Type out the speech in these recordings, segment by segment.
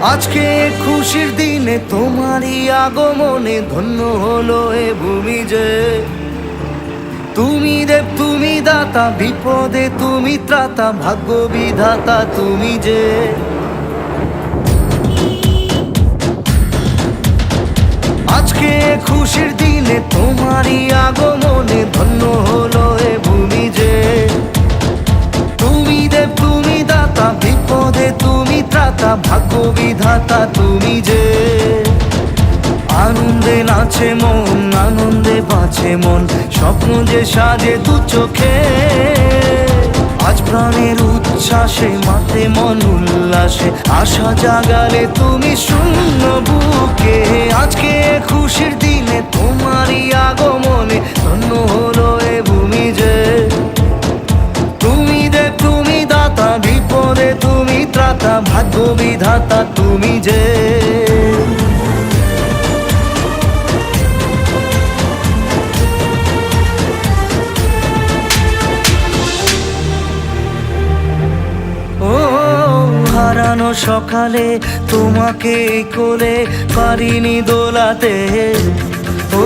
আজকে খুশির দিনে তোমারই আগমনে ধন্য হলো এ ভূমি যে। তুমি দেব তুমি দাতা, বিপদে তুমি ত্রাতা, ভাগ্য বিধাতা তুমি যে। আজকে খুশির দিনে তোমারই আগমনে ধন্য হলো এ ভূমি যে। তুমি দেব তুমি দাতা, বিপদে তুমি ত্রাতা, ভাগ্য বিধাতা তুমি যে। আনন্দে নাচে মন, আনন্দে বাঁচে মন, স্বপ্ন যে সাজে দু চোখে। আজ প্রাণের উচ্ছ্বাসে মাতে মন উল্লাসে, আশা জাগালে তুমি শূন্য বুকে। আজকে খুশির দিনে তোমারই আগমনে ধন্য হলো এ ভূমি যে। তুমি দেব তুমি দাতা, বিপদে তুমি ত্রাতা, ভাগ্য বিধাতা তুমি যে। হারানো সকালে তোমাকে কোলে পারিনি দোলাতে, ও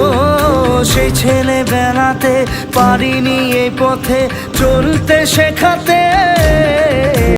সেই ছেলে বেলাতে পারিনি এই পথে চলতে শেখাতে।